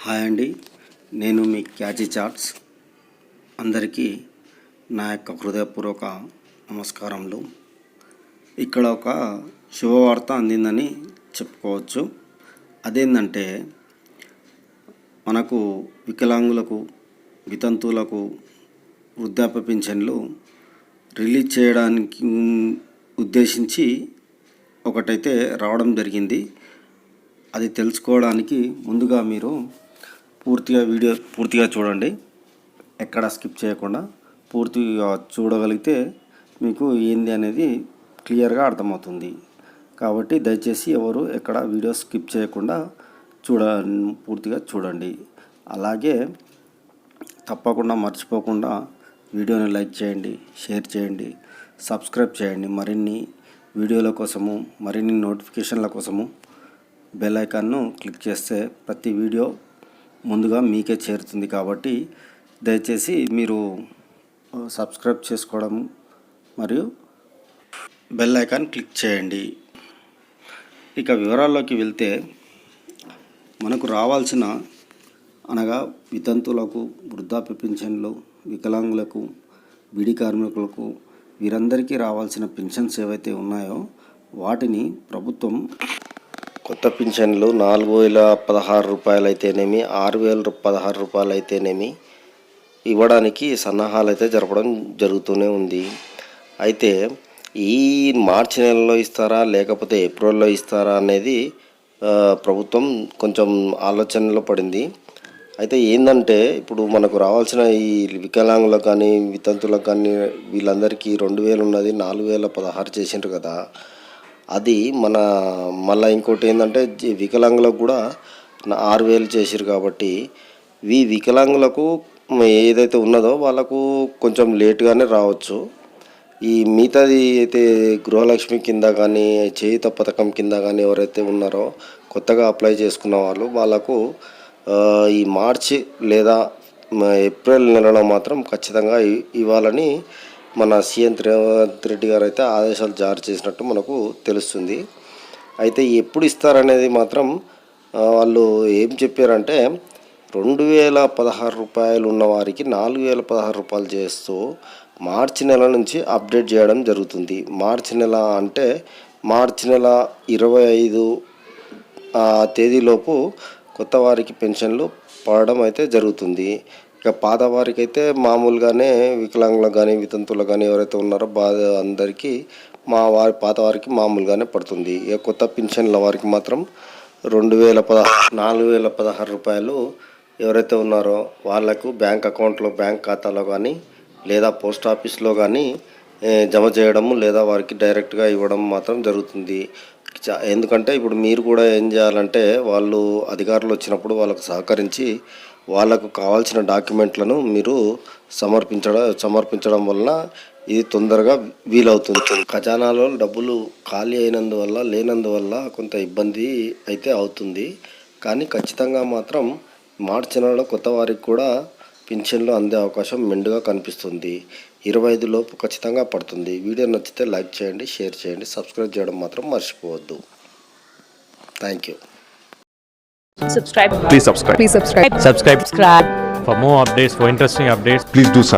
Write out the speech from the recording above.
Hi అండి, నేను మీ catchy charts. అందరికీ నా యొక్క హృదయపూర్వక నమస్కారములు. ఇక్కడ ఒక శుభవార్త అందిందని చెప్పుకోవచ్చు. అదేంటంటే, మనకు వికలాంగులకు, వితంతువులకు వృద్ధాప్య పింఛన్లు రిలీజ్ చేయడానికి ఉద్దేశించి ఒకటైతే రావడం జరిగింది. అది తెలుసుకోవడానికి ముందుగా మీరు పూర్తిగా చూడండి. ఎక్కడ స్కిప్ చేయకుండా పూర్తిగా చూడగలిగితే మీకు ఏంది అనేది క్లియర్గా అర్థమవుతుంది. కాబట్టి దయచేసి ఎవరు ఎక్కడ వీడియో స్కిప్ చేయకుండా పూర్తిగా చూడండి. అలాగే తప్పకుండా మర్చిపోకుండా వీడియోని లైక్ చేయండి, షేర్ చేయండి, సబ్స్క్రైబ్ చేయండి. మరిన్ని వీడియోల కోసము, మరిన్ని నోటిఫికేషన్ల కోసము బెల్ ఐకాన్ను క్లిక్ చేస్తే ప్రతి వీడియో ముందుగా మీకే చేరుతుంది. కాబట్టి దయచేసి మీరు సబ్స్క్రైబ్ చేసుకోవడం మరియు బెల్ ఐకాన్ క్లిక్ చేయండి. ఇక వివరాల్లోకి వెళ్తే, మనకు రావాల్సిన అనగా వితంతువులకు వృద్ధాప్య పింఛన్లు, వికలాంగులకు, బీడీ కార్మికులకు, వీరందరికీ రావాల్సిన పెన్షన్స్ ఏవైతే ఉన్నాయో వాటిని ప్రభుత్వం కొత్త పింఛన్లు 4016 రూపాయలు అయితేనేమి, 6016 రూపాయలు అయితేనేమి ఇవ్వడానికి సన్నాహాలు అయితే జరపడం జరుగుతూనే ఉంది. అయితే ఈ మార్చి నెలలో ఇస్తారా లేకపోతే ఏప్రిల్లో ఇస్తారా అనేది ప్రభుత్వం కొంచెం ఆలోచనలో పడింది. అయితే ఏంటంటే, ఇప్పుడు మనకు రావాల్సిన ఈ వికలాంగులకు కానీ, వితంతులకు కానీ వీళ్ళందరికీ 2000 ఉన్నది 4016 చేసిండ్రు కదా. అది మళ్ళీ ఇంకోటి ఏంటంటే, వికలాంగులకు కూడా 6000 చేసిరు. కాబట్టి ఈ వికలాంగులకు ఏదైతే ఉన్నదో వాళ్ళకు కొంచెం లేట్గానే రావచ్చు. ఈ మిగతాది అయితే గృహలక్ష్మి కింద కానీ, చేయూత పథకం కింద కానీ ఎవరైతే ఉన్నారో కొత్తగా అప్లై చేసుకున్న వాళ్ళకు ఈ మార్చి లేదా ఏప్రిల్ నెలలో మాత్రం ఖచ్చితంగా ఇవ్వాలని మన సీఎం రేవంత్ రెడ్డి గారు అయితే ఆదేశాలు జారీ చేసినట్టు మనకు తెలుస్తుంది. అయితే ఎప్పుడు ఇస్తారనేది మాత్రం వాళ్ళు ఏం చెప్పారంటే, 2016 రూపాయలు ఉన్న వారికి 4016 రూపాయలు చేస్తూ మార్చి నెల నుంచి అప్డేట్ చేయడం జరుగుతుంది. మార్చి నెల అంటే మార్చి నెల 25 తేదీలోపు కొత్త వారికి పెన్షన్లు పడడం అయితే జరుగుతుంది. ఇక పాత వారికి అయితే మామూలుగానే వికలాంగులకు కానీ, వితంతువులకు కానీ ఎవరైతే ఉన్నారో అందరికీ పాత వారికి మామూలుగానే పడుతుంది. ఇక కొత్త పెన్షన్ల వారికి మాత్రం 4016 రూపాయలు ఎవరైతే ఉన్నారో వాళ్ళకు బ్యాంక్ అకౌంట్లో, బ్యాంక్ ఖాతాలో కానీ లేదా పోస్ట్ ఆఫీస్లో కానీ జమ చేయడము లేదా వారికి డైరెక్ట్గా ఇవ్వడం మాత్రం జరుగుతుంది. ఎందుకంటే ఇప్పుడు మీరు కూడా ఏం చేయాలంటే, వాళ్ళు అధికారులు వచ్చినప్పుడు వాళ్ళకు సహకరించి వాళ్ళకు కావాల్సిన డాక్యుమెంట్లను మీరు సమర్పించడం వలన ఇది తొందరగా వీలవుతుంది. ఖజానాలో డబ్బులు ఖాళీ లేనందువల్ల కొంత ఇబ్బంది అయితే అవుతుంది. కానీ ఖచ్చితంగా మాత్రం మార్చి నెలలో కొత్త వారికి కూడా పింఛన్లు అందే అవకాశం మెండుగా కనిపిస్తుంది. 25 లోపు ఖచ్చితంగా పడుతుంది. వీడియో నచ్చితే లైక్ చేయండి, షేర్ చేయండి, సబ్స్క్రైబ్ చేయడం మాత్రం మర్చిపోవద్దు. Thank you. Please subscribe. Subscribe. For more updates, for interesting updates, Please do subscribe.